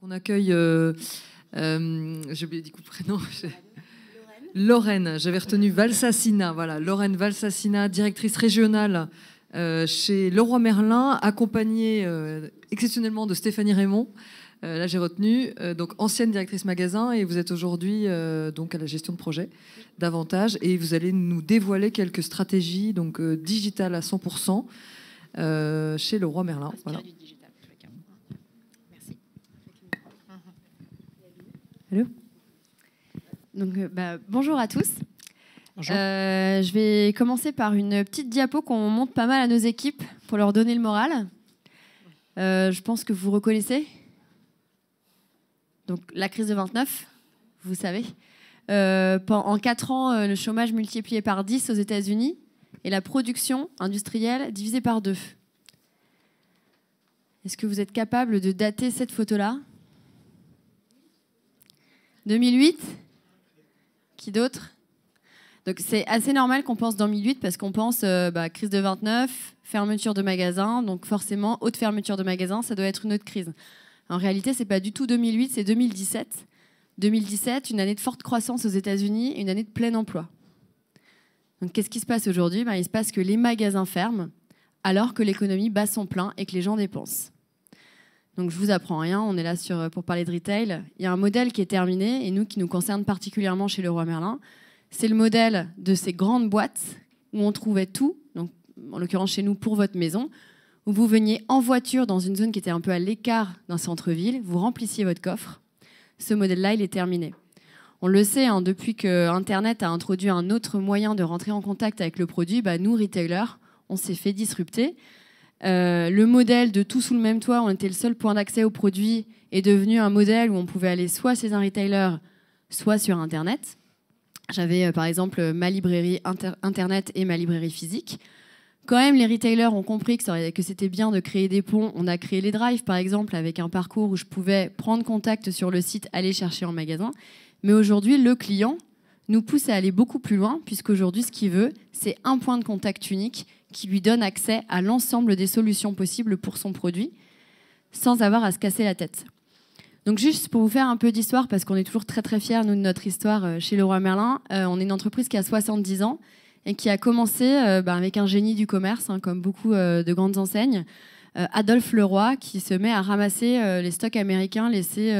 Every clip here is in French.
On accueille, j'ai oublié du coup le prénom, Lorraine, j'avais retenu Valsassina, voilà, Lorraine Valsassina, directrice régionale chez Leroy Merlin, accompagnée exceptionnellement de Stéphanie Raymond. Là, j'ai retenu, donc ancienne directrice magasin, et vous êtes aujourd'hui donc à la gestion de projet davantage, et vous allez nous dévoiler quelques stratégies donc digitales à 100% chez Leroy Merlin. Voilà. Merci. Allô. Donc, bonjour à tous. Bonjour. Je vais commencer par une petite diapo qu'on montre pas mal à nos équipes pour leur donner le moral. Je pense que vous reconnaissez. Donc, la crise de 29, vous savez. En 4 ans, le chômage multiplié par 10 aux États-Unis et la production industrielle divisée par 2. Est-ce que vous êtes capable de dater cette photo-là ? 2008 ? Qui d'autre ? Donc c'est assez normal qu'on pense dans 2008 parce qu'on pense crise de 29, fermeture de magasins, donc forcément haute fermeture de magasins, ça doit être une autre crise. En réalité, c'est pas du tout 2008, c'est 2017. 2017, une année de forte croissance aux États-Unis et une année de plein emploi. Donc qu'est-ce qui se passe aujourd'hui ? Il se passe que les magasins ferment alors que l'économie bat son plein et que les gens dépensent. Donc je vous apprends rien, on est là pour parler de retail. Il y a un modèle qui est terminé et nous qui nous concerne particulièrement chez Leroy Merlin. C'est le modèle de ces grandes boîtes où on trouvait tout, donc en l'occurrence chez nous pour votre maison, où vous veniez en voiture dans une zone qui était un peu à l'écart d'un centre-ville, vous remplissiez votre coffre. Ce modèle-là, il est terminé. On le sait, depuis que Internet a introduit un autre moyen de rentrer en contact avec le produit, nous, retailers, on s'est fait disrupter. Le modèle de tout sous le même toit, on était le seul point d'accès au produit, est devenu un modèle où on pouvait aller soit chez un retailer, soit sur Internet. J'avais par exemple ma librairie Internet et ma librairie physique. Quand même, les retailers ont compris que c'était bien de créer des ponts. On a créé les drives, par exemple, avec un parcours où je pouvais prendre contact sur le site, aller chercher en magasin. Mais aujourd'hui, le client nous pousse à aller beaucoup plus loin, puisqu'aujourd'hui, ce qu'il veut, c'est un point de contact unique qui lui donne accès à l'ensemble des solutions possibles pour son produit, sans avoir à se casser la tête. Donc juste pour vous faire un peu d'histoire, parce qu'on est toujours très très fiers, nous, de notre histoire chez Leroy Merlin, on est une entreprise qui a 70 ans, et qui a commencé avec un génie du commerce, comme beaucoup de grandes enseignes, Adolphe Leroy, qui se met à ramasser les stocks américains laissés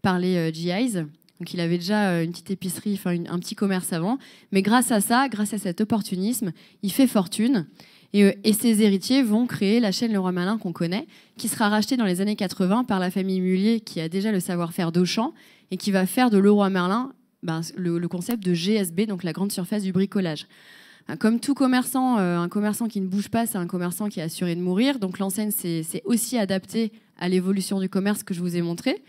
par les GIs. Donc il avait déjà une petite épicerie, un petit commerce avant. Mais grâce à ça, grâce à cet opportunisme, il fait fortune. Et ses héritiers vont créer la chaîne Leroy Merlin qu'on connaît, qui sera rachetée dans les années 80 par la famille Mullier, qui a déjà le savoir-faire d'Auchan, et qui va faire de Leroy Merlin le concept de GSB, donc la grande surface du bricolage. Comme tout commerçant, un commerçant qui ne bouge pas, c'est un commerçant qui est assuré de mourir. Donc l'enseigne c'est aussi adapté à l'évolution du commerce que je vous ai montré.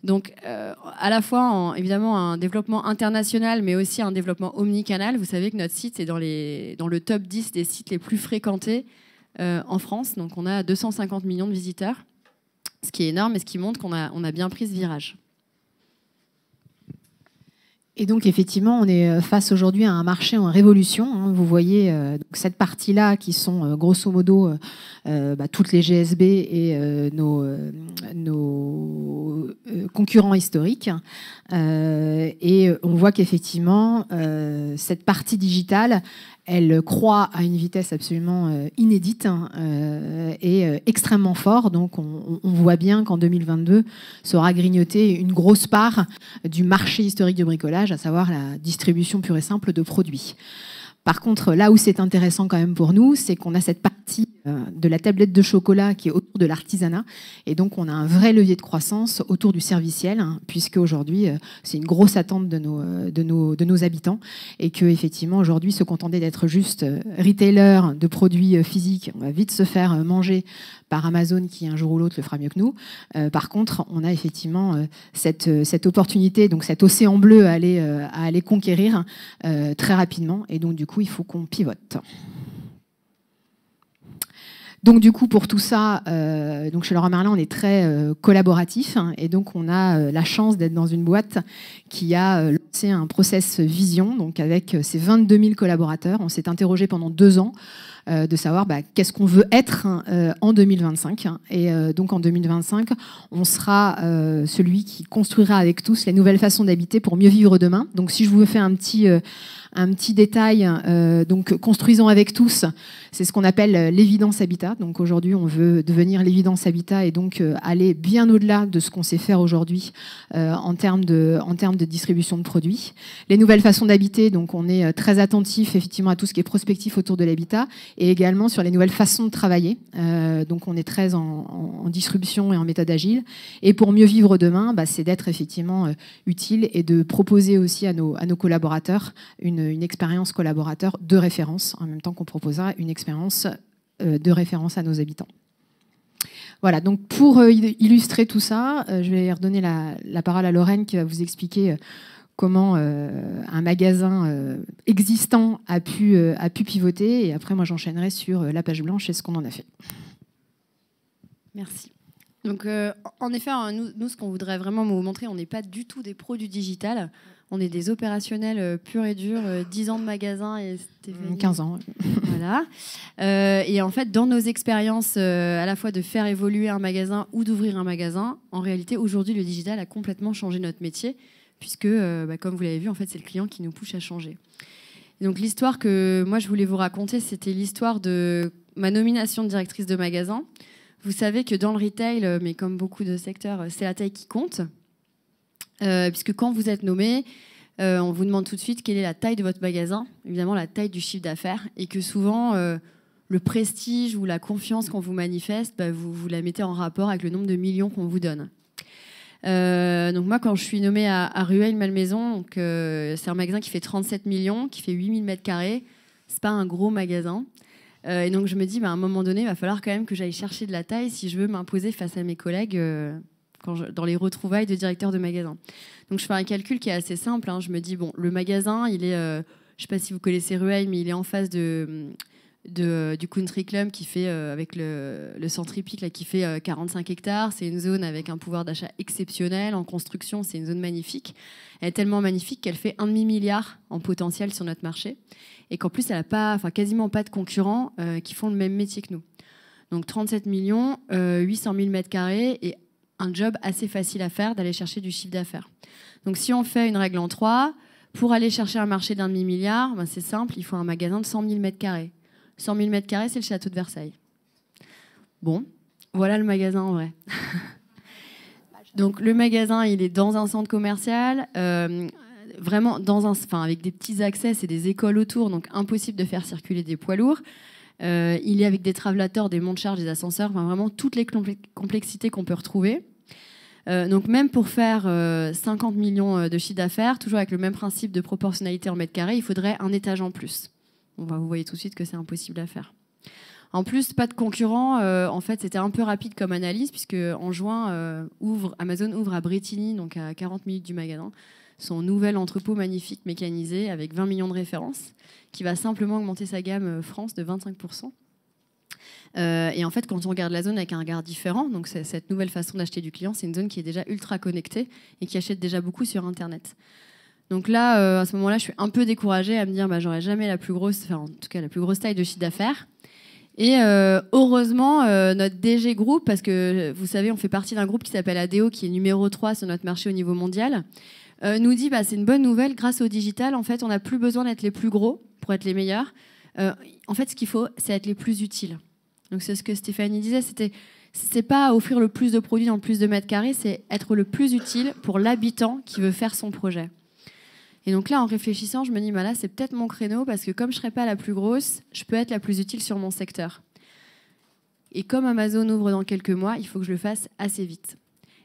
Donc à la fois, évidemment, un développement international, mais aussi un développement omnicanal. Vous savez que notre site est dans le top 10 des sites les plus fréquentés en France. Donc on a 250 millions de visiteurs, ce qui est énorme et ce qui montre qu'on a bien pris ce virage. Et donc, effectivement, on est face aujourd'hui à un marché en révolution. Vous voyez cette partie-là qui sont grosso modo toutes les GSB et nos concurrents historiques. Et on voit qu'effectivement, cette partie digitale, elle croît à une vitesse absolument inédite et extrêmement fort. Donc, on voit bien qu'en 2022 sera grignotée une grosse part du marché historique du bricolage, à savoir la distribution pure et simple de produits. Par contre, là où c'est intéressant quand même pour nous, c'est qu'on a cette partie de la tablette de chocolat qui est autour de l'artisanat. Et donc, on a un vrai levier de croissance autour du serviciel, puisque aujourd'hui, c'est une grosse attente de nos habitants. Et qu'effectivement, aujourd'hui, se contenter d'être juste retailer de produits physiques, on va vite se faire manger par Amazon qui, un jour ou l'autre, le fera mieux que nous. Par contre, on a effectivement cette opportunité, donc cet océan bleu à aller conquérir très rapidement. Et donc, du coup, il faut qu'on pivote. Donc du coup, pour tout ça, donc chez Leroy Merlin, on est très collaboratif, et donc on a la chance d'être dans une boîte qui a lancé un process vision, donc avec ses 22 000 collaborateurs. On s'est interrogé pendant 2 ans de savoir qu'est-ce qu'on veut être en 2025. Et donc en 2025, on sera celui qui construira avec tous les nouvelles façons d'habiter pour mieux vivre demain. Donc si je vous fais un petit détail, donc construisons avec tous, c'est ce qu'on appelle l'évidence habitat. Donc aujourd'hui, on veut devenir l'évidence habitat et donc aller bien au-delà de ce qu'on sait faire aujourd'hui en termes de distribution de produits. Les nouvelles façons d'habiter, donc on est très attentif effectivement à tout ce qui est prospectif autour de l'habitat et également sur les nouvelles façons de travailler. Donc on est très en disruption et en méthode agile. Et pour mieux vivre demain, c'est d'être effectivement utile et de proposer aussi à nos collaborateurs une expérience collaborateur de référence, en même temps qu'on proposera une expérience de référence à nos habitants. Voilà, donc pour illustrer tout ça, je vais redonner la parole à Lorraine qui va vous expliquer comment un magasin existant a pu pivoter. Et après, moi, j'enchaînerai sur la page blanche et ce qu'on en a fait. Merci. Donc, en effet, nous, ce qu'on voudrait vraiment vous montrer, on n'est pas du tout des pros du digital. On est des opérationnels purs et durs, 10 ans de magasin et 15 ans. Voilà. Et en fait, dans nos expériences, à la fois de faire évoluer un magasin ou d'ouvrir un magasin, en réalité, aujourd'hui, le digital a complètement changé notre métier, puisque, comme vous l'avez vu, en fait, c'est le client qui nous pousse à changer. Et donc, l'histoire que moi, je voulais vous raconter, c'était l'histoire de ma nomination de directrice de magasin. Vous savez que dans le retail, mais comme beaucoup de secteurs, c'est la taille qui compte. Puisque quand vous êtes nommé, on vous demande tout de suite quelle est la taille de votre magasin, évidemment la taille du chiffre d'affaires, et que souvent le prestige ou la confiance qu'on vous manifeste, vous la mettez en rapport avec le nombre de millions qu'on vous donne. Donc moi, quand je suis nommée à Rueil-Malmaison, c'est un magasin qui fait 37 millions, qui fait 8000 m², c'est pas un gros magasin. Et donc je me dis, à un moment donné, il va falloir quand même que j'aille chercher de la taille si je veux m'imposer face à mes collègues dans les retrouvailles de directeur de magasin. Donc je fais un calcul qui est assez simple. Je me dis, le magasin, il est, je ne sais pas si vous connaissez Rueil, mais il est en face du Country Club qui fait, avec le centre hippique, là, qui fait 45 hectares. C'est une zone avec un pouvoir d'achat exceptionnel. En construction, c'est une zone magnifique. Elle est tellement magnifique qu'elle fait 1,5 milliard en potentiel sur notre marché. Et qu'en plus, elle n'a quasiment pas de concurrents qui font le même métier que nous. Donc 37 millions, 800 000 m² et un job assez facile à faire d'aller chercher du chiffre d'affaires. Donc si on fait une règle en 3, pour aller chercher un marché d'1,5 milliard, c'est simple, il faut un magasin de 100 000 m². 100 000 m², c'est le château de Versailles. Bon, voilà le magasin en vrai. Donc le magasin, il est dans un centre commercial, vraiment avec des petits accès, c'est des écoles autour, donc impossible de faire circuler des poids lourds. Il est avec des travelateurs, des monte-charges, des ascenseurs, vraiment toutes les complexités qu'on peut retrouver. Donc même pour faire 50 millions de chiffre d'affaires, toujours avec le même principe de proportionnalité en mètre carré, il faudrait un étage en plus. Vous voyez tout de suite que c'est impossible à faire. En plus, pas de concurrents. En fait, c'était un peu rapide comme analyse, puisque en juin, Amazon ouvre à Bretigny, donc à 40 minutes du magasin, son nouvel entrepôt magnifique mécanisé avec 20 millions de références, qui va simplement augmenter sa gamme France de 25%. Et en fait, quand on regarde la zone avec un regard différent, donc cette nouvelle façon d'acheter du client, c'est une zone qui est déjà ultra connectée et qui achète déjà beaucoup sur Internet. Donc là, à ce moment-là, je suis un peu découragée à me dire, j'aurai jamais la plus grosse taille de chiffre d'affaires. Et heureusement, notre DG Group, parce que vous savez, on fait partie d'un groupe qui s'appelle ADO, qui est numéro 3 sur notre marché au niveau mondial, nous dit, c'est une bonne nouvelle, grâce au digital, en fait, on n'a plus besoin d'être les plus gros pour être les meilleurs. En fait, ce qu'il faut, c'est être les plus utiles. Donc c'est ce que Stéphanie disait, c'est pas offrir le plus de produits dans le plus de mètres carrés, c'est être le plus utile pour l'habitant qui veut faire son projet. Et donc là, en réfléchissant, je me dis, là, c'est peut-être mon créneau, parce que comme je ne serai pas la plus grosse, je peux être la plus utile sur mon secteur. Et comme Amazon ouvre dans quelques mois, il faut que je le fasse assez vite.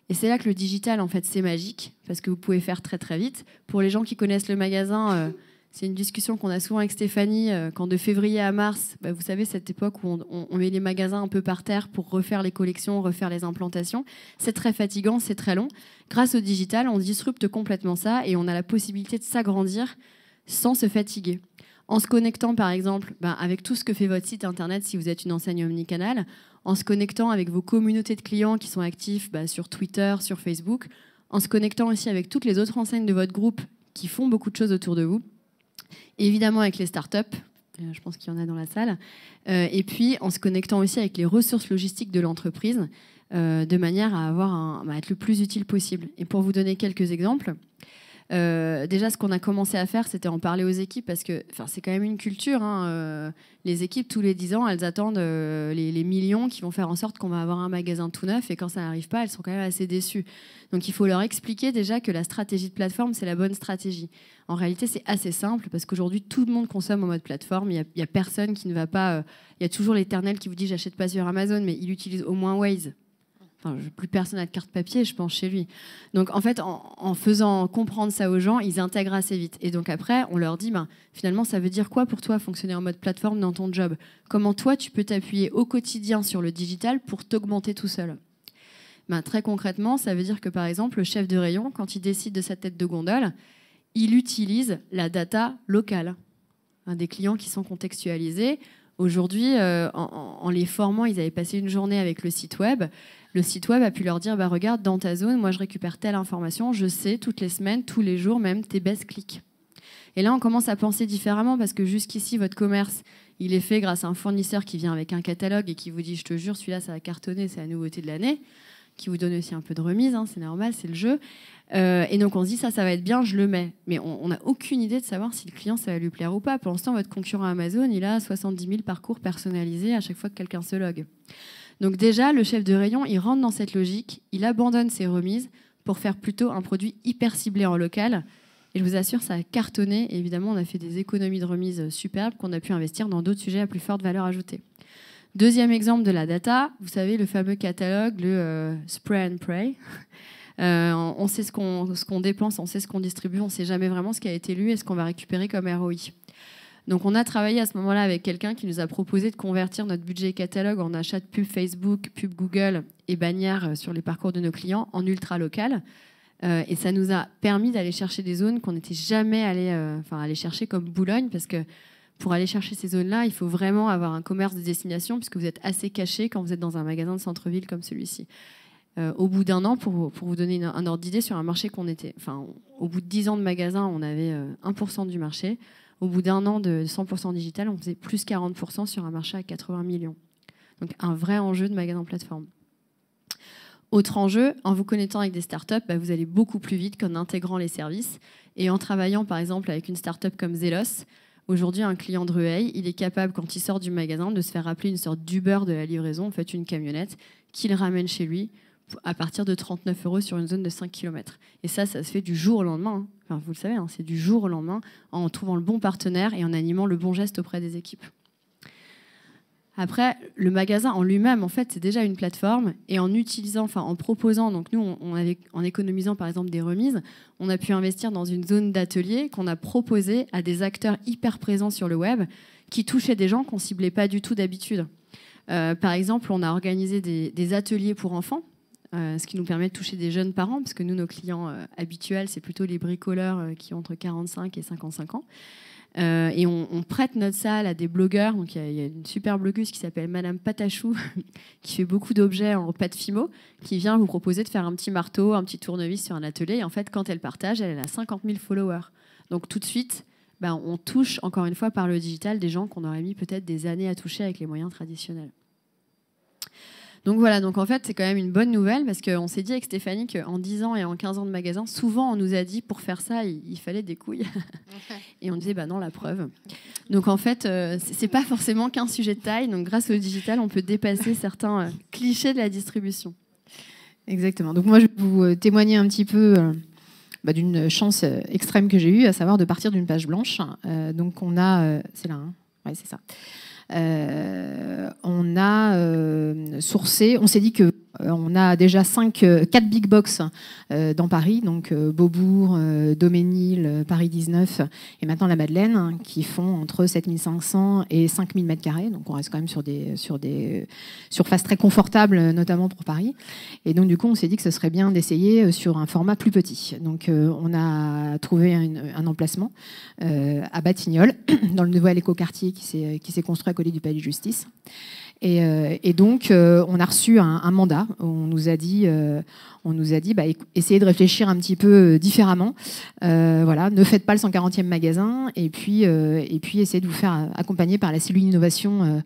Et c'est là que le digital, en fait, c'est magique, parce que vous pouvez faire très, très vite. Pour les gens qui connaissent le magasin, c'est une discussion qu'on a souvent avec Stéphanie, quand de février à mars, vous savez, cette époque où on met les magasins un peu par terre pour refaire les collections, refaire les implantations. C'est très fatigant, c'est très long. Grâce au digital, on disrupte complètement ça et on a la possibilité de s'agrandir sans se fatiguer. En se connectant, par exemple, avec tout ce que fait votre site internet si vous êtes une enseigne omnicanal, en se connectant avec vos communautés de clients qui sont actifs sur Twitter, sur Facebook, en se connectant aussi avec toutes les autres enseignes de votre groupe qui font beaucoup de choses autour de vous. Et évidemment avec les startups, je pense qu'il y en a dans la salle. Et puis, en se connectant aussi avec les ressources logistiques de l'entreprise, de manière à être le plus utile possible. Et pour vous donner quelques exemples, déjà, ce qu'on a commencé à faire, c'était en parler aux équipes, parce que c'est quand même une culture. Les équipes, tous les 10 ans, elles attendent les millions qui vont faire en sorte qu'on va avoir un magasin tout neuf, et quand ça n'arrive pas, elles sont quand même assez déçues. Donc il faut leur expliquer déjà que la stratégie de plateforme, c'est la bonne stratégie. En réalité, c'est assez simple, parce qu'aujourd'hui, tout le monde consomme en mode plateforme. Il y a personne qui ne va pas... Il y a toujours l'éternel qui vous dit « j'achète pas sur Amazon », mais il utilise au moins Waze. Plus personne n'a de carte papier, je pense, chez lui. Donc, en fait, en faisant comprendre ça aux gens, ils intègrent assez vite. Et donc, après, on leur dit, finalement, ça veut dire quoi pour toi, fonctionner en mode plateforme dans ton job? Comment toi, tu peux t'appuyer au quotidien sur le digital pour t'augmenter tout seul? Très concrètement, ça veut dire que, par exemple, le chef de rayon, quand il décide de sa tête de gondole, il utilise la data locale. Des clients qui sont contextualisés. Aujourd'hui, en les formant, ils avaient passé une journée avec le site web. Le site web a pu leur dire, regarde, dans ta zone, moi je récupère telle information, je sais toutes les semaines, tous les jours, même tes best clics. Et là, on commence à penser différemment, parce que jusqu'ici, votre commerce, il est fait grâce à un fournisseur qui vient avec un catalogue et qui vous dit, je te jure, celui-là, ça va cartonner, c'est la nouveauté de l'année, qui vous donne aussi un peu de remise, c'est normal, c'est le jeu. Et donc on se dit, ça va être bien, je le mets. Mais on n'a aucune idée de savoir si le client, ça va lui plaire ou pas. Pour l'instant, votre concurrent Amazon, il a 70 000 parcours personnalisés à chaque fois que quelqu'un se logue. Donc déjà, le chef de rayon, il rentre dans cette logique, il abandonne ses remises pour faire plutôt un produit hyper ciblé en local. Et je vous assure, ça a cartonné. Et évidemment, on a fait des économies de remises superbes qu'on a pu investir dans d'autres sujets à plus forte valeur ajoutée. Deuxième exemple de la data, vous savez, le fameux catalogue, le spray and pray. On sait ce qu'on dépense, on sait ce qu'on distribue, on ne sait jamais vraiment ce qui a été lu et ce qu'on va récupérer comme ROI. Donc on a travaillé à ce moment-là avec quelqu'un qui nous a proposé de convertir notre budget catalogue en achat de pub Facebook, pub Google et bannières sur les parcours de nos clients en ultra local. Et ça nous a permis d'aller chercher des zones qu'on n'était jamais allé chercher, comme Boulogne, parce que pour aller chercher ces zones-là, il faut vraiment avoir un commerce de destination, puisque vous êtes assez caché quand vous êtes dans un magasin de centre-ville comme celui-ci. Au bout d'un an, pour vous donner un ordre d'idée, sur un marché au bout de 10 ans de magasin, on avait 1% du marché. Au bout d'un an de 100% digital, on faisait plus 40% sur un marché à 80 millions. Donc un vrai enjeu de magasin plateforme. Autre enjeu, en vous connectant avec des startups, vous allez beaucoup plus vite qu'en intégrant les services. Et en travaillant par exemple avec une startup comme Zelos, aujourd'hui un client de Rueil, il est capable, quand il sort du magasin, de se faire appeler une sorte d'Uber de la livraison, en fait une camionnette, qu'il ramène chez lui à partir de 39 € sur une zone de 5 km. Et ça se fait du jour au lendemain. Enfin, vous le savez, c'est du jour au lendemain, en trouvant le bon partenaire et en animant le bon geste auprès des équipes. Après, le magasin en lui-même, en fait, c'est déjà une plateforme. Et en proposant, donc nous, en économisant par exemple des remises, on a pu investir dans une zone d'atelier qu'on a proposée à des acteurs hyper présents sur le web qui touchaient des gens qu'on ne ciblait pas du tout d'habitude. Par exemple, on a organisé des ateliers pour enfants, ce qui nous permet de toucher des jeunes parents, parce que nous, nos clients habituels, c'est plutôt les bricoleurs qui ont entre 45 et 55 ans. Et on prête notre salle à des blogueurs. Donc il y a une super blogueuse qui s'appelle Madame Patachou, qui fait beaucoup d'objets en pâte fimo, qui vient vous proposer de faire un petit marteau, un petit tournevis sur un atelier. Et en fait, quand elle partage, elle a 50 000 followers. Donc tout de suite, on touche, encore une fois, par le digital, des gens qu'on aurait mis peut-être des années à toucher avec les moyens traditionnels. Donc voilà, donc en fait, c'est quand même une bonne nouvelle, parce qu'on s'est dit avec Stéphanie qu'en 10 ans et en 15 ans de magasin, souvent on nous a dit pour faire ça, il fallait des couilles. Et on disait, non, la preuve. Donc en fait, c'est pas forcément qu'un sujet de taille. Donc grâce au digital, on peut dépasser certains clichés de la distribution. Exactement. Donc moi, je vais vous témoigner un petit peu d'une chance extrême que j'ai eue, à savoir de partir d'une page blanche. Donc on a... c'est là, hein. Ouais, c'est ça. On a sourcé, on s'est dit que on a déjà 4 big box dans Paris, donc Beaubourg, Daumesnil, Paris 19 et maintenant la Madeleine, qui font entre 7500 et 5000 m². Donc on reste quand même sur des surfaces très confortables, notamment pour Paris. Et donc du coup, on s'est dit que ce serait bien d'essayer sur un format plus petit. Donc on a trouvé un emplacement à Batignolles, dans le nouvel écoquartier qui s'est construit à côté du Palais de Justice. Et donc, on a reçu un mandat. On nous a dit, essayez de réfléchir un petit peu différemment. Voilà, ne faites pas le 140e magasin, et puis essayez de vous faire accompagner par la cellule innovation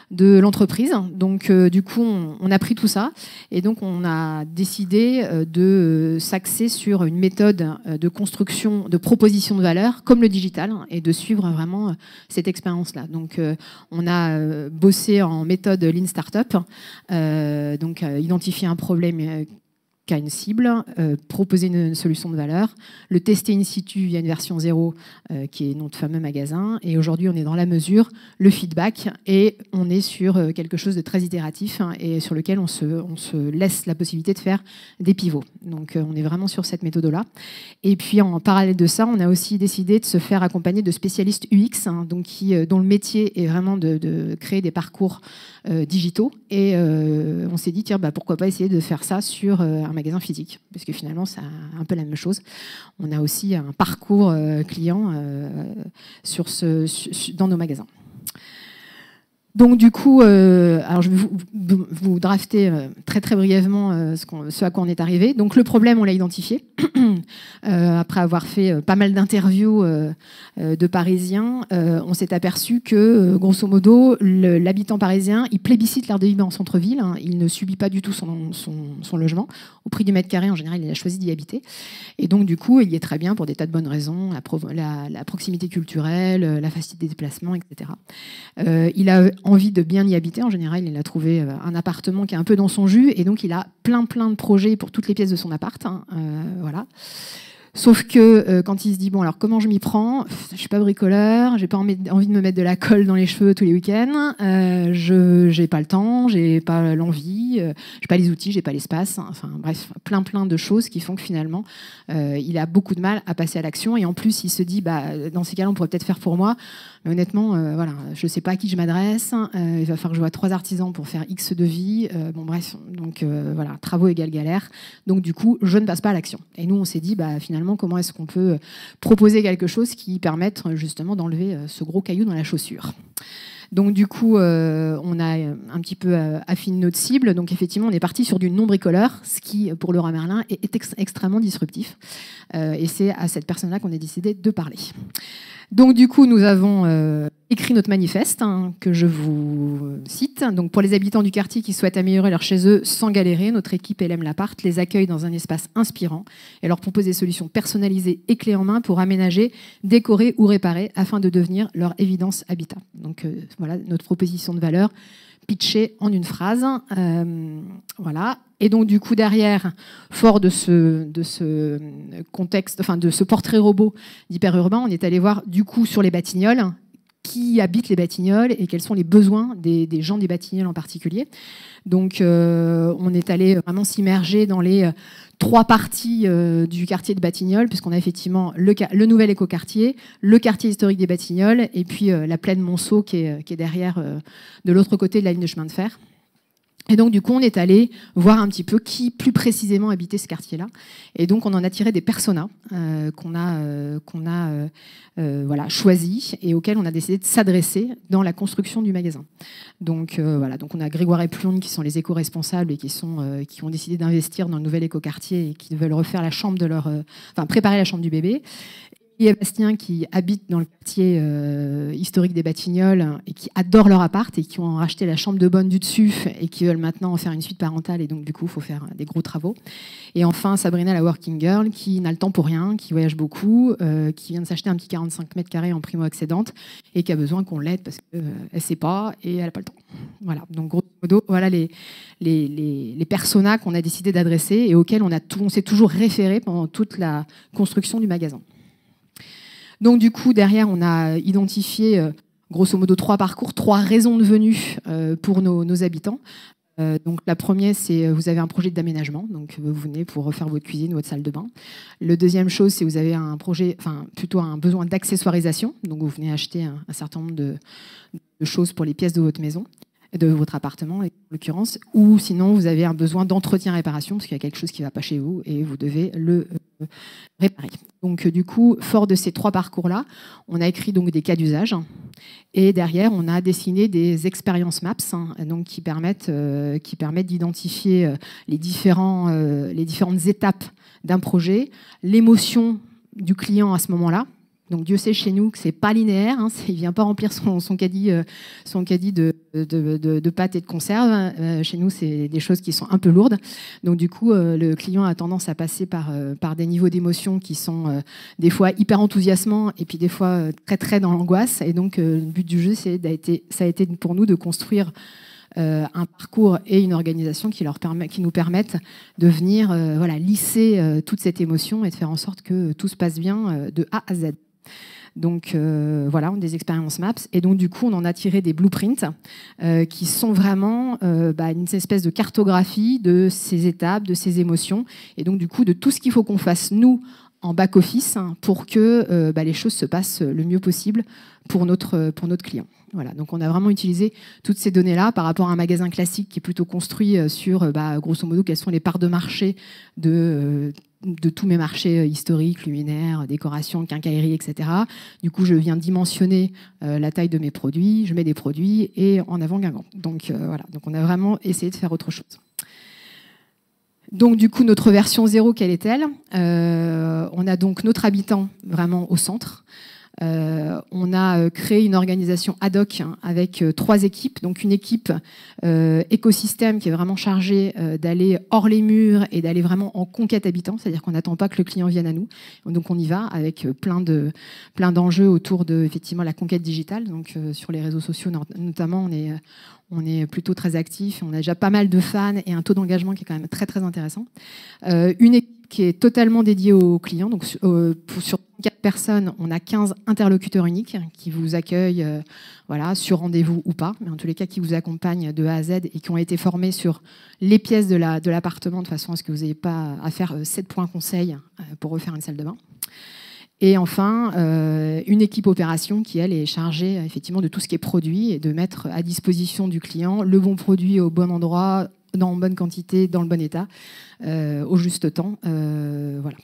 de l'entreprise. Donc, du coup, on a pris tout ça, et donc on a décidé de s'axer sur une méthode de construction, de proposition de valeur, comme le digital, et de suivre vraiment cette expérience-là. Donc, on a bossé en méthode Lean Startup, donc identifier un problème qu'à une cible, proposer une solution de valeur, le tester in situ via une version 0 qui est notre fameux magasin. Et aujourd'hui, on est dans la mesure, le feedback, et on est sur quelque chose de très itératif, et sur lequel on se laisse la possibilité de faire des pivots. Donc, on est vraiment sur cette méthode-là. Et puis, en parallèle de ça, on a aussi décidé de se faire accompagner de spécialistes UX, donc dont le métier est vraiment de créer des parcours digitaux. Et on s'est dit, tiens, pourquoi pas essayer de faire ça sur un magasin physique, parce que finalement, c'est un peu la même chose. On a aussi un parcours client dans nos magasins. Donc du coup, alors je vais vous drafter très très brièvement ce à quoi on est arrivé. Donc le problème, on l'a identifié. Après avoir fait pas mal d'interviews de Parisiens, on s'est aperçu que, grosso modo, l'habitant parisien, il plébiscite l'art de vivre en centre-ville. Il ne subit pas du tout son logement. Au prix du mètre carré, en général, il a choisi d'y habiter. Et donc du coup, il y est très bien pour des tas de bonnes raisons, la proximité culturelle, la facilité des déplacements, etc. Il a envie de bien y habiter. En général, il a trouvé un appartement qui est un peu dans son jus, et donc il a plein de projets pour toutes les pièces de son appart. Voilà. Sauf que quand il se dit, bon, alors comment je m'y prends ? Je suis pas bricoleur, j'ai pas envie de me mettre de la colle dans les cheveux tous les week-ends, j'ai pas le temps, j'ai pas l'envie, j'ai pas les outils, j'ai pas l'espace. Enfin bref, plein de choses qui font que finalement, il a beaucoup de mal à passer à l'action. Et en plus, il se dit, dans ces cas-là, on pourrait peut-être faire pour moi. Mais honnêtement, voilà, je sais pas à qui je m'adresse. Il va falloir que je voie 3 artisans pour faire X devis. Bon bref, donc voilà, travaux égale galère. Donc du coup, je ne passe pas à l'action. Et nous, on s'est dit, finalement, comment est-ce qu'on peut proposer quelque chose qui permette justement d'enlever ce gros caillou dans la chaussure. Donc du coup, on a un petit peu affiné notre cible. Donc effectivement, on est parti sur du non-bricoleur, ce qui, pour Leroy Merlin, est extrêmement disruptif. Et c'est à cette personne-là qu'on a décidé de parler. Donc du coup, nous avons écrit notre manifeste, que je vous cite. Donc pour les habitants du quartier qui souhaitent améliorer leur chez eux sans galérer, notre équipe LM Lappart les accueille dans un espace inspirant et leur propose des solutions personnalisées et clés en main pour aménager, décorer ou réparer afin de devenir leur évidence habitat. Donc voilà notre proposition de valeur pitchée en une phrase. Voilà. Et donc du coup derrière, fort de ce contexte, enfin de ce portrait robot d'hyper-urbain, on est allé voir du coup sur les Batignolles, qui habitent les Batignolles et quels sont les besoins des gens des Batignolles en particulier. Donc on est allé vraiment s'immerger dans les 3 parties du quartier de Batignolles, puisqu'on a effectivement le nouvel écoquartier, le quartier historique des Batignolles, et puis la plaine Monceau qui est derrière, de l'autre côté de la ligne de chemin de fer. Et donc, du coup, on est allé voir un petit peu qui, plus précisément, habitait ce quartier-là. Et donc, on en a tiré des personas qu'on a choisis et auxquels on a décidé de s'adresser dans la construction du magasin. Donc, voilà. Donc, on a Grégoire et Plonde, qui sont les éco-responsables et qui ont décidé d'investir dans le nouvel écoquartier et qui veulent refaire la chambre préparer la chambre du bébé. Et Bastien, qui habite dans le quartier historique des Batignolles et qui adorent leur appart et qui ont racheté la chambre de bonne du dessus et qui veulent maintenant en faire une suite parentale, et donc du coup il faut faire des gros travaux. Et enfin Sabrina, la working girl, qui n'a le temps pour rien, qui voyage beaucoup, qui vient de s'acheter un petit 45 mètres carrés en primo-accédante et qui a besoin qu'on l'aide parce qu'elle ne sait pas et elle n'a pas le temps. Voilà, donc grosso modo, voilà les personas qu'on a décidé d'adresser et auxquels on s'est toujours référé pendant toute la construction du magasin. Donc du coup, derrière, on a identifié grosso modo 3 parcours, 3 raisons de venue pour nos habitants. Donc la première, c'est vous avez un projet d'aménagement, donc vous venez pour refaire votre cuisine, votre salle de bain. Le deuxième chose, c'est vous avez un projet, enfin plutôt un besoin d'accessoirisation, donc vous venez acheter un certain nombre de choses pour les pièces de votre maison. de votre appartement, en l'occurrence, ou sinon vous avez un besoin d'entretien-réparation parce qu'il y a quelque chose qui ne va pas chez vous et vous devez le réparer. Donc du coup, fort de ces 3 parcours-là, on a écrit donc des cas d'usage et derrière, on a dessiné des expérience maps donc qui permettent d'identifier les différentes étapes d'un projet, l'émotion du client à ce moment-là. Donc Dieu sait chez nous que c'est pas linéaire, il vient pas remplir son caddie de pâtes et de conserve. Chez nous, c'est des choses qui sont un peu lourdes. Donc du coup, le client a tendance à passer par des niveaux d'émotion qui sont des fois hyper enthousiasmants et puis des fois très très dans l'angoisse. Et donc le but du jeu, ça a été pour nous de construire un parcours et une organisation qui nous permettent de venir lisser toute cette émotion et de faire en sorte que tout se passe bien de A à Z. Donc on a des expériences maps et donc du coup on en a tiré des blueprints qui sont vraiment une espèce de cartographie de ces étapes, de ces émotions et donc du coup de tout ce qu'il faut qu'on fasse nous en back-office pour que les choses se passent le mieux possible pour notre client. Voilà, donc on a vraiment utilisé toutes ces données-là par rapport à un magasin classique qui est plutôt construit sur, grosso modo, quelles sont les parts de marché de tous mes marchés historiques, luminaires, décoration, quincaillerie, etc. Du coup, je viens dimensionner la taille de mes produits, je mets des produits et en avant Guingamp. Donc voilà, donc on a vraiment essayé de faire autre chose. Donc du coup, notre version 0, quelle est-elle ? On a donc notre habitant vraiment au centre. On a créé une organisation ad hoc avec 3 équipes. Donc une équipe écosystème qui est vraiment chargée d'aller hors les murs et d'aller vraiment en conquête habitant, c'est-à-dire qu'on n'attend pas que le client vienne à nous. Donc on y va avec plein d'enjeux autour de effectivement la conquête digitale. Donc sur les réseaux sociaux notamment, on est plutôt très actif. On a déjà pas mal de fans et un taux d'engagement qui est quand même très très intéressant. Une équipe qui est totalement dédiée aux clients. Donc sur 4 personnes, on a 15 interlocuteurs uniques qui vous accueillent sur rendez-vous ou pas, mais en tous les cas qui vous accompagnent de A à Z et qui ont été formés sur les pièces de l'appartement de façon à ce que vous n'ayez pas à faire 7 points conseils pour refaire une salle de bain. Et enfin, une équipe opération qui, elle, est chargée effectivement de tout ce qui est produit et de mettre à disposition du client le bon produit au bon endroit, en bonne quantité, dans le bon état, au juste temps. Voilà.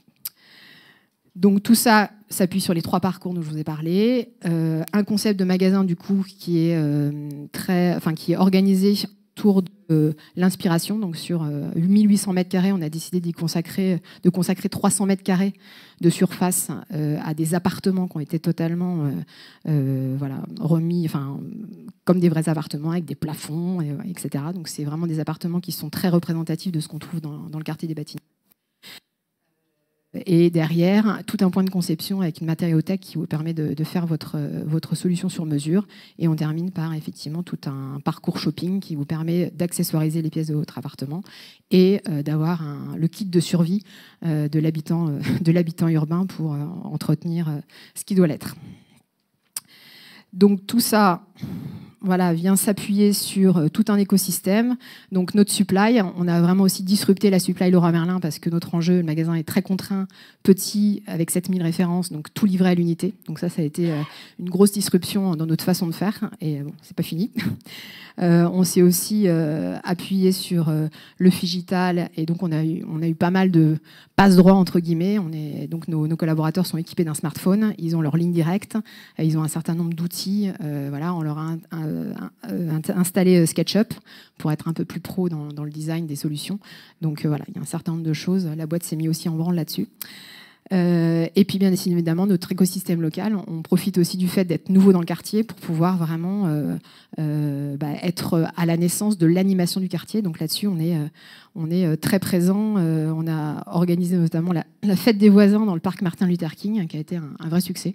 Donc tout ça s'appuie sur les 3 parcours dont je vous ai parlé. Un concept de magasin du coup qui est qui est organisé autour de l'inspiration. Donc sur 1800 mètres carrés, on a décidé de consacrer 300 mètres carrés de surface à des appartements qui ont été totalement remis, comme des vrais appartements avec des plafonds, etc. Donc c'est vraiment des appartements qui sont très représentatifs de ce qu'on trouve dans le quartier des Batignolles. Et derrière, tout un point de conception avec une matériothèque qui vous permet de faire votre solution sur mesure. Et on termine par effectivement tout un parcours shopping qui vous permet d'accessoiriser les pièces de votre appartement et d'avoir le kit de survie de l'habitant urbain pour entretenir ce qui doit l'être. Donc tout ça vient s'appuyer sur tout un écosystème. Donc notre supply, on a vraiment aussi disrupté la supply Leroy Merlin parce que notre enjeu, le magasin est très contraint, petit, avec 7000 références, donc tout livré à l'unité. Donc ça a été une grosse disruption dans notre façon de faire. Et bon, c'est pas fini. On s'est aussi appuyé sur le Figital et donc on a eu pas mal de passe-droit entre guillemets. Donc nos collaborateurs sont équipés d'un smartphone, ils ont leur ligne directe, ils ont un certain nombre d'outils. On leur a installé SketchUp pour être un peu plus pro dans le design des solutions. Donc il y a un certain nombre de choses. La boîte s'est mise aussi en branle là-dessus. Et puis bien évidemment notre écosystème local, on profite aussi du fait d'être nouveau dans le quartier pour pouvoir vraiment être à la naissance de l'animation du quartier. Donc là-dessus on est très présent. On a organisé notamment la fête des voisins dans le parc Martin Luther King qui a été un vrai succès.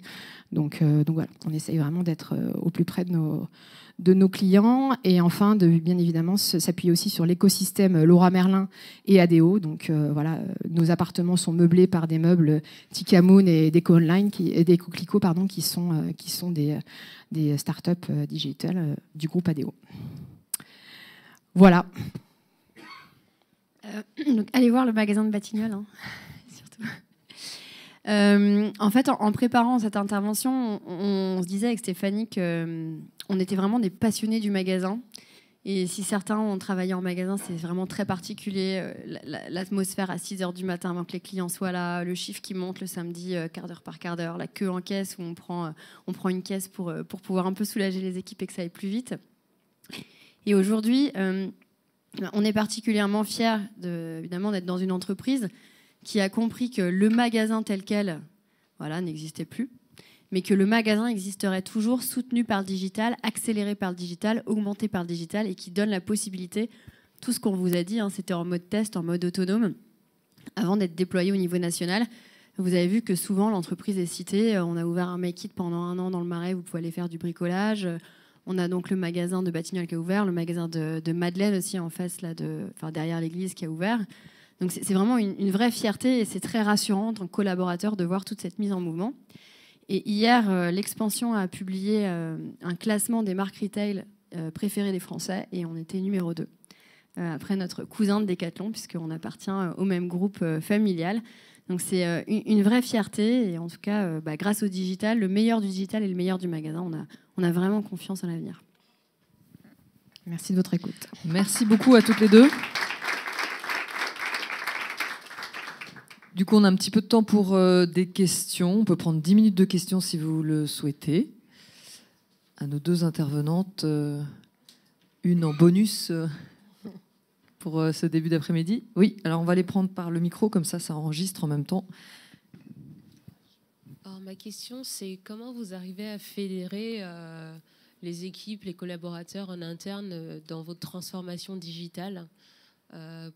Donc voilà, on essaye vraiment d'être au plus près de nos clients et enfin de bien évidemment s'appuyer aussi sur l'écosystème Leroy Merlin et ADO. Donc nos appartements sont meublés par des meubles Tikamoon et Déco Online et des Coquelicots qui sont des startups digitales du groupe ADO. Voilà. Donc allez voir le magasin de Batignolles, surtout. En fait, en préparant cette intervention, on se disait avec Stéphanie qu'on était vraiment des passionnés du magasin Et si certains ont travaillé en magasin, c'est vraiment très particulier. L'atmosphère à 6 heures du matin avant que les clients soient là, le chiffre qui monte le samedi, quart d'heure par quart d'heure, la queue en caisse où on prend une caisse pour pouvoir un peu soulager les équipes et que ça aille plus vite. Et aujourd'hui, on est particulièrement fiers évidemment d'être dans une entreprise qui a compris que le magasin tel quel n'existait plus, mais que le magasin existerait toujours soutenu par le digital, accéléré par le digital, augmenté par le digital, et qui donne la possibilité, tout ce qu'on vous a dit, c'était en mode test, en mode autonome, avant d'être déployé au niveau national. Vous avez vu que souvent l'entreprise est citée, on a ouvert un Make It pendant 1 an dans le Marais, vous pouvez aller faire du bricolage. On a donc le magasin de Batignolles qui a ouvert, le magasin de Madeleine aussi en face, derrière l'église, qui a ouvert. Donc c'est vraiment une vraie fierté et c'est très rassurant en tant que collaborateur de voir toute cette mise en mouvement. Et hier, l'Expansion a publié un classement des marques retail préférées des Français et on était numéro 2. Après notre cousin de Decathlon, puisqu'on appartient au même groupe familial. Donc c'est une vraie fierté et en tout cas, grâce au digital, le meilleur du digital et le meilleur du magasin, on a vraiment confiance en l'avenir. Merci de votre écoute. Merci beaucoup à toutes les deux. Du coup, on a un petit peu de temps pour des questions. On peut prendre 10 minutes de questions si vous le souhaitez. À nos 2 intervenantes, une en bonus pour ce début d'après-midi. Oui, alors on va les prendre par le micro, comme ça enregistre en même temps. Alors, ma question, c'est comment vous arrivez à fédérer les équipes, les collaborateurs en interne dans votre transformation digitale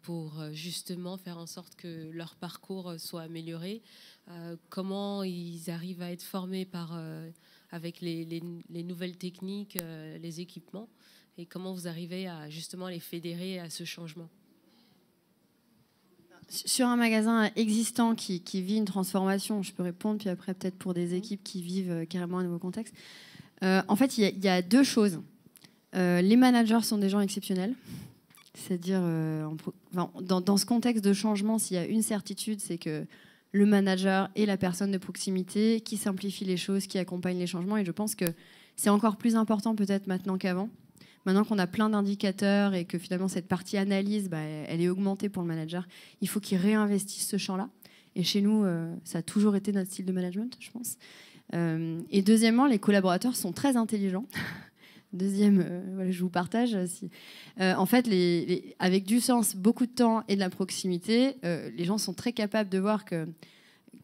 pour justement faire en sorte que leur parcours soit amélioré. Comment ils arrivent à être formés avec les nouvelles techniques, les équipements, et comment vous arrivez à justement les fédérer à ce changement? Sur un magasin existant qui vit une transformation, je peux répondre, puis après peut-être pour des équipes qui vivent carrément un nouveau contexte. En fait, il y a 2 choses. Les managers sont des gens exceptionnels. C'est-à-dire, dans ce contexte de changement, s'il y a une certitude, c'est que le manager est la personne de proximité qui simplifie les choses, qui accompagne les changements. Et je pense que c'est encore plus important peut-être maintenant qu'avant. Maintenant qu'on a plein d'indicateurs et que finalement cette partie analyse, elle est augmentée pour le manager, il faut qu'il réinvestisse ce champ-là. Et chez nous, ça a toujours été notre style de management, je pense. Et deuxièmement, les collaborateurs sont très intelligents. Deuxième, je vous partage. En fait, avec du sens, beaucoup de temps et de la proximité, les gens sont très capables de voir que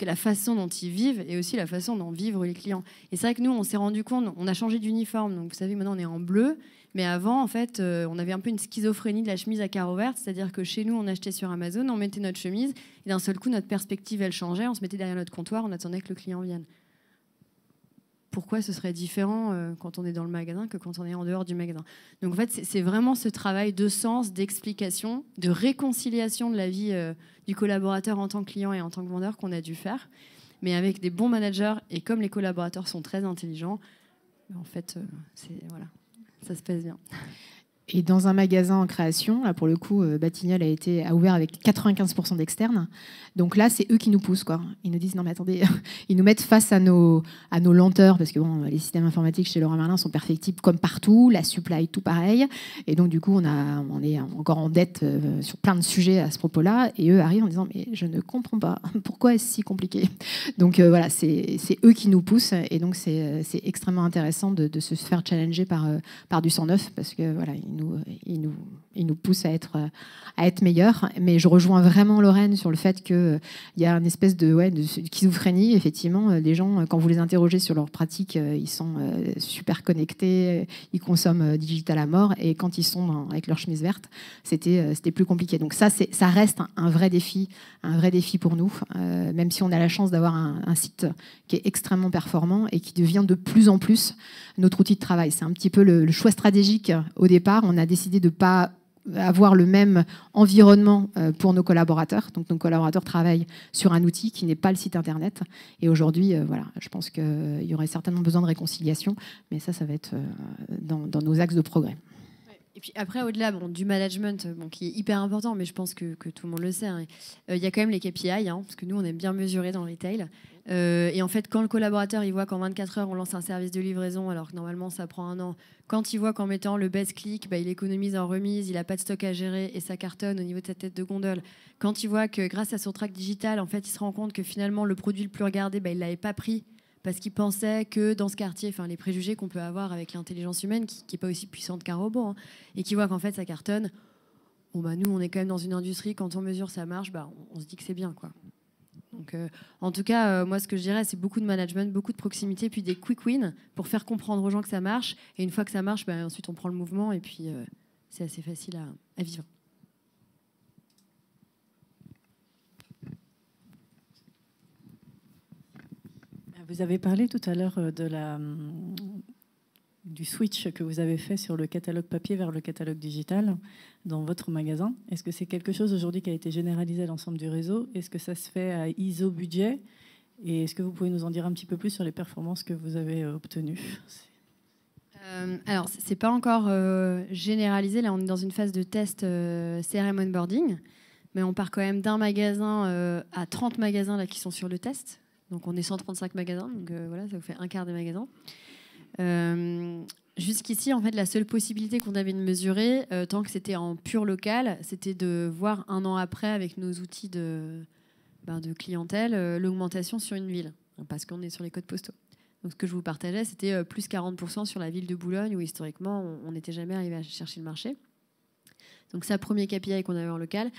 la façon dont ils vivent et aussi la façon dont vivent les clients. Et c'est vrai que nous, on s'est rendu compte, on a changé d'uniforme. Donc, vous savez, maintenant, on est en bleu. Mais avant, en fait, on avait un peu une schizophrénie de la chemise à carreaux verts. C'est-à-dire que chez nous, on achetait sur Amazon, on mettait notre chemise. Et d'un seul coup, notre perspective, elle changeait. On se mettait derrière notre comptoir, on attendait que le client vienne. Pourquoi ce serait différent quand on est dans le magasin que quand on est en dehors du magasin? Donc en fait, c'est vraiment ce travail de sens, d'explication, de réconciliation de la vie du collaborateur en tant que client et en tant que vendeur qu'on a dû faire. Mais avec des bons managers et comme les collaborateurs sont très intelligents, en fait, voilà, ça se passe bien. Et dans un magasin en création, là pour le coup, Batignolles a ouvert avec 95% d'externes. Donc là, c'est eux qui nous poussent, quoi. Ils nous disent non mais attendez, ils nous mettent face à nos lenteurs parce que bon, les systèmes informatiques chez Leroy Merlin sont perfectibles comme partout, la supply tout pareil. Et donc du coup, on est encore en dette sur plein de sujets à ce propos-là. Et eux arrivent en disant mais je ne comprends pas pourquoi est-ce si compliqué. Donc voilà, c'est eux qui nous poussent et donc c'est extrêmement intéressant de se faire challenger par du sang neuf parce que voilà. Il nous pousse à être meilleurs. Mais je rejoins vraiment Lorraine sur le fait qu'il y a une espèce de schizophrénie. Effectivement, les gens, quand vous les interrogez sur leurs pratiques, ils sont super connectés, ils consomment digital à mort. Et quand ils sont avec leur chemise verte, c'était plus compliqué. Donc ça reste un vrai défi pour nous, même si on a la chance d'avoir un site qui est extrêmement performant et qui devient de plus en plus notre outil de travail. C'est un petit peu le choix stratégique au départ. On a décidé de ne pas avoir le même environnement pour nos collaborateurs. Donc nos collaborateurs travaillent sur un outil qui n'est pas le site internet. Et aujourd'hui, voilà, je pense qu'il y aurait certainement besoin de réconciliation, mais ça va être dans nos axes de progrès. Et puis après, au-delà du management, qui est hyper important, mais je pense que tout le monde le sait, hein, il y a quand même les KPI, hein, parce que nous, on aime bien mesurer dans le retail. Et en fait, quand le collaborateur il voit qu'en 24 heures, on lance un service de livraison, alors que normalement, ça prend 1 an, quand il voit qu'en mettant le best click, il économise en remise, il n'a pas de stock à gérer et ça cartonne au niveau de sa tête de gondole, quand il voit que grâce à son track digital, en fait, il se rend compte que finalement, le produit le plus regardé, il ne l'avait pas pris parce qu'il pensait que dans ce quartier, les préjugés qu'on peut avoir avec l'intelligence humaine, qui n'est pas aussi puissante qu'un robot, hein, et qui voit qu'en fait, ça cartonne, nous, on est quand même dans une industrie, quand on mesure ça marche, on se dit que c'est bien, quoi. Donc, en tout cas, moi, ce que je dirais, c'est beaucoup de management, beaucoup de proximité, puis des quick wins pour faire comprendre aux gens que ça marche. Et une fois que ça marche, ensuite, on prend le mouvement et puis c'est assez facile à vivre. Vous avez parlé tout à l'heure du switch que vous avez fait sur le catalogue papier vers le catalogue digital dans votre magasin. Est-ce que c'est quelque chose aujourd'hui qui a été généralisé à l'ensemble du réseau? Est-ce que ça se fait à ISO budget? Et est-ce que vous pouvez nous en dire un petit peu plus sur les performances que vous avez obtenues? Alors, c'est pas encore généralisé. Là, on est dans une phase de test CRM onboarding. Mais on part quand même d'un magasin à 30 magasins là, qui sont sur le test. Donc, on est 135 magasins. Donc, voilà, ça vous fait un quart des magasins. Jusqu'ici, en fait, la seule possibilité qu'on avait de mesurer, tant que c'était en pur local, c'était de voir 1 an après, avec nos outils de clientèle, l'augmentation sur une ville, parce qu'on est sur les codes postaux. Donc, ce que je vous partageais, c'était plus 40% sur la ville de Boulogne, où historiquement, on n'était jamais arrivé à chercher le marché. Donc, ça, premier KPI qu'on avait en local.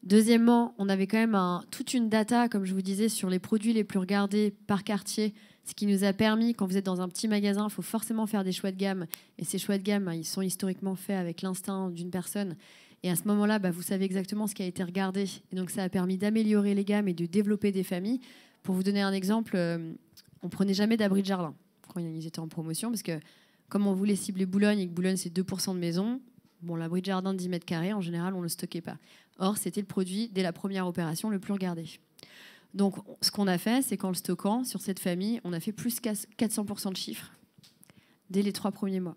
Deuxièmement, on avait quand même toute une data, comme je vous disais, sur les produits les plus regardés par quartier, ce qui nous a permis, quand vous êtes dans un petit magasin, il faut forcément faire des choix de gamme. Et ces choix de gamme, ils sont historiquement faits avec l'instinct d'une personne. Et à ce moment-là, vous savez exactement ce qui a été regardé. Et donc, ça a permis d'améliorer les gammes et de développer des familles. Pour vous donner un exemple, on prenait jamais d'abri de jardin quand ils étaient en promotion, parce que comme on voulait cibler Boulogne, et que Boulogne, c'est 2% de maisons, l'abri de jardin de 10 mètres carrés, en général, on ne le stockait pas. Or, c'était le produit, dès la première opération, le plus regardé. Donc, ce qu'on a fait, c'est qu'en le stockant sur cette famille, on a fait plus 400% de chiffres dès les 3 premiers mois.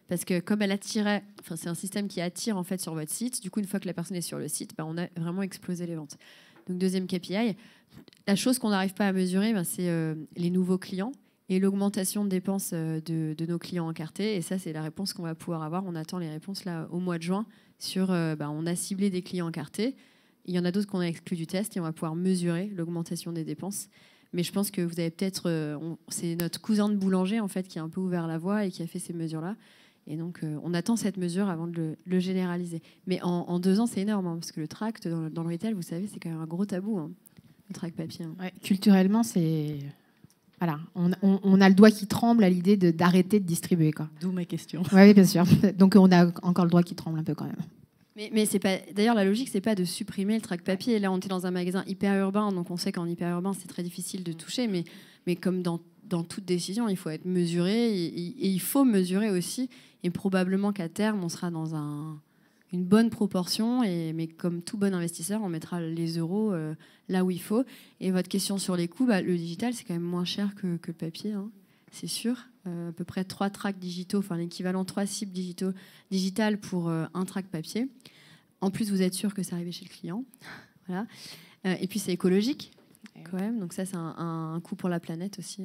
Parce que comme elle attirait, c'est un système qui attire en fait sur votre site, du coup, une fois que la personne est sur le site, on a vraiment explosé les ventes. Donc, deuxième KPI, la chose qu'on n'arrive pas à mesurer, c'est les nouveaux clients et l'augmentation de dépenses de nos clients encartés. Et ça, c'est la réponse qu'on va pouvoir avoir. On attend les réponses là au mois de juin sur on a ciblé des clients encartés. Il y en a d'autres qu'on a exclus du test et on va pouvoir mesurer l'augmentation des dépenses. Mais je pense que vous avez peut-être... c'est notre cousin de boulanger, en fait, qui a un peu ouvert la voie et qui a fait ces mesures-là. Et donc, on attend cette mesure avant de le généraliser. Mais en 2 ans, c'est énorme, parce que le tract, dans le retail, vous savez, c'est quand même un gros tabou, le tract papier. Ouais, culturellement, c'est... Voilà, on a le doigt qui tremble à l'idée d'arrêter de distribuer, quoi. D'où ma question. Oui, bien sûr. Donc, on a encore le doigt qui tremble un peu quand même. Mais c'est pas. D'ailleurs, la logique, c'est pas de supprimer le tract papier. Là, on est dans un magasin hyper urbain, donc on sait qu'en hyper urbain, c'est très difficile de toucher. Mais comme dans toute décision, il faut être mesuré et il faut mesurer aussi. Et probablement qu'à terme, on sera dans une bonne proportion. Mais comme tout bon investisseur, on mettra les euros là où il faut. Et votre question sur les coûts, le digital, c'est quand même moins cher que le papier, c'est sûr. À peu près 3 tracts digitaux, l'équivalent 3 cibles digitales pour un tract papier. En plus, vous êtes sûr que c'est arrivé chez le client. Voilà. Et puis, c'est écologique, quand même. Donc ça, c'est un coût pour la planète aussi.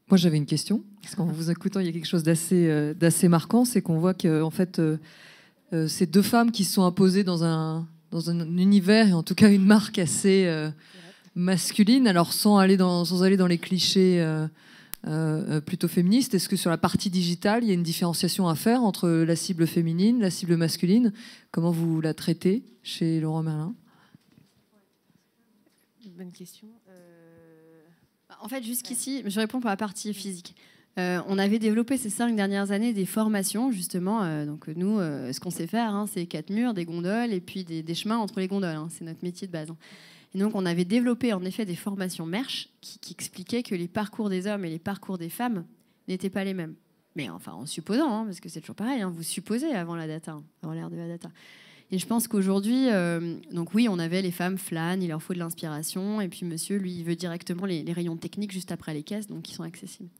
Moi, j'avais une question. Parce qu'en vous écoutant, il y a quelque chose d'assez marquant. C'est qu'on voit que, en fait, ces 2 femmes qui se sont imposées dans un univers, et en tout cas une marque assez masculine, alors sans aller dans les clichés plutôt féministes. Est-ce que sur la partie digitale, il y a une différenciation à faire entre la cible féminine, la cible masculine? Comment vous la traitez chez Leroy Merlin? Bonne question. En fait, jusqu'ici, je réponds pour la partie physique. On avait développé ces 5 dernières années des formations, justement. Donc nous, ce qu'on sait faire, c'est 4 murs, des gondoles et puis des chemins entre les gondoles. C'est notre métier de base. Et donc, on avait développé en effet des formations merch qui expliquaient que les parcours des hommes et les parcours des femmes n'étaient pas les mêmes. Mais enfin, en supposant, parce que c'est toujours pareil, vous supposez avant la data, avant l'ère de la data. Et je pense qu'aujourd'hui, donc oui, on avait les femmes flânent, il leur faut de l'inspiration, et puis monsieur, lui, il veut directement les rayons techniques juste après les caisses, donc qui sont accessibles.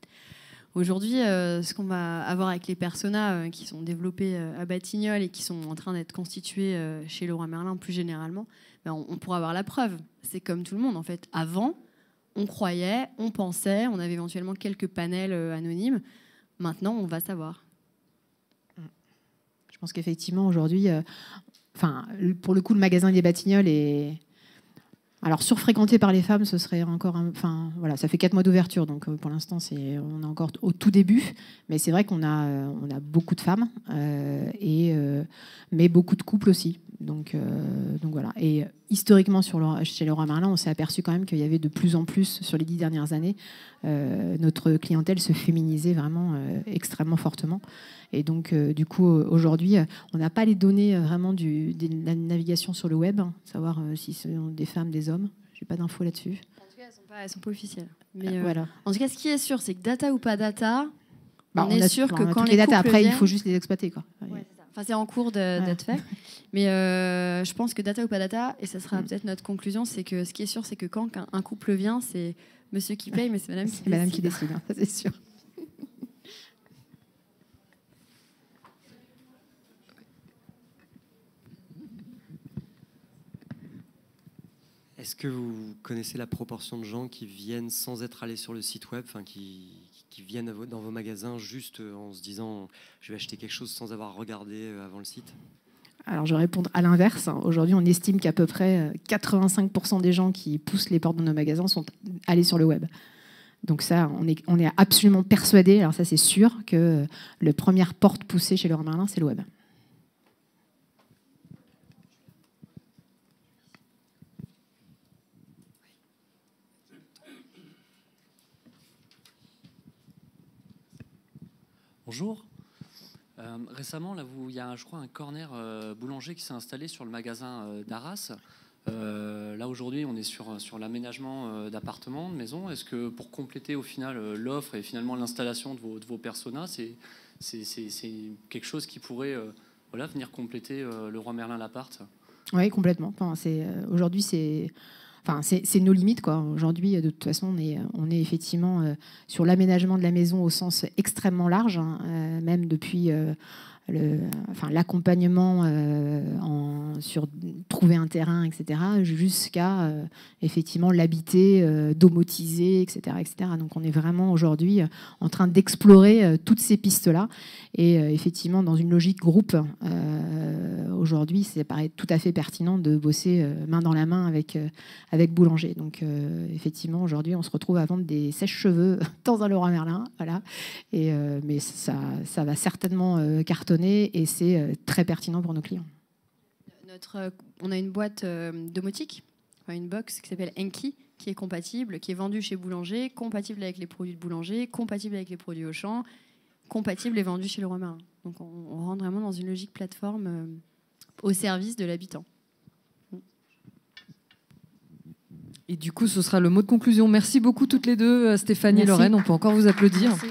Aujourd'hui, ce qu'on va avoir avec les personas qui sont développés à Batignolles et qui sont en train d'être constitués chez Leroy Merlin plus généralement, ben on pourra avoir la preuve. C'est comme tout le monde, en fait. Avant, on croyait, on pensait, on avait éventuellement quelques panels anonymes. Maintenant, on va savoir. Je pense qu'effectivement, aujourd'hui, pour le coup, le magasin des Batignolles est... Alors, surfréquenté par les femmes, ce serait encore... voilà, ça fait 4 mois d'ouverture, donc pour l'instant, on est encore au tout début. Mais c'est vrai qu'on a beaucoup de femmes, mais beaucoup de couples aussi. Donc voilà. Et historiquement, chez Leroy Merlin, on s'est aperçu quand même qu'il y avait de plus en plus, sur les 10 dernières années, notre clientèle se féminisait vraiment extrêmement fortement. Et donc, du coup, aujourd'hui, on n'a pas les données vraiment de la navigation sur le web, savoir si ce sont des femmes, des hommes. Je n'ai pas d'infos là-dessus. En tout cas, elles ne sont pas officielles. Mais voilà. En tout cas, ce qui est sûr, c'est que data ou pas data, on est sûr que quand les data, après, viennent, il faut juste les exploiter, quoi. Ouais, c'est en cours d'être fait. Mais je pense que data ou pas data, et ça sera peut-être notre conclusion, c'est que ce qui est sûr, c'est que quand un couple vient, c'est monsieur qui paye, mais c'est madame qui décide. Madame qui décide, ça c'est sûr. Est-ce que vous connaissez la proportion de gens qui viennent sans être allés sur le site web, qui viennent dans vos magasins juste en se disant je vais acheter quelque chose sans avoir regardé avant le site? Alors je vais répondre à l'inverse. Aujourd'hui, on estime qu'à peu près 85% des gens qui poussent les portes de nos magasins sont allés sur le web. Donc ça, on est absolument persuadés, alors ça c'est sûr, que la première porte poussée chez Leroy Merlin, c'est le web. Bonjour. Récemment, là, il y a, je crois, un corner boulanger qui s'est installé sur le magasin d'Arras. Là, aujourd'hui, on est sur l'aménagement d'appartements, de maisons. Est-ce que pour compléter au final l'offre et finalement l'installation de vos personas, c'est quelque chose qui pourrait venir compléter Leroy Merlin l'appart? Oui, complètement. Aujourd'hui, c'est nos limites, quoi. Aujourd'hui, de toute façon, on est effectivement sur l'aménagement de la maison au sens extrêmement large, hein, même depuis l'accompagnement sur trouver un terrain, etc., jusqu'à effectivement l'habiter, domotiser, etc., etc. Donc on est vraiment aujourd'hui en train d'explorer toutes ces pistes-là. Et effectivement, dans une logique groupe, aujourd'hui, ça paraît tout à fait pertinent de bosser main dans la main avec Boulanger. Donc effectivement, aujourd'hui, on se retrouve à vendre des sèche-cheveux dans un Leroy Merlin. Voilà. Mais ça va certainement cartonner et c'est très pertinent pour nos clients. On a une boîte domotique, une box qui s'appelle Enki, qui est compatible, qui est vendue chez Boulanger, compatible avec les produits de Boulanger, compatible avec les produits Auchan, compatible et vendue chez Leroy Merlin. Donc on rentre vraiment dans une logique plateforme au service de l'habitant. Et du coup, ce sera le mot de conclusion. Merci beaucoup toutes les deux, Stéphanie et Lorraine. On peut encore vous applaudir. Merci.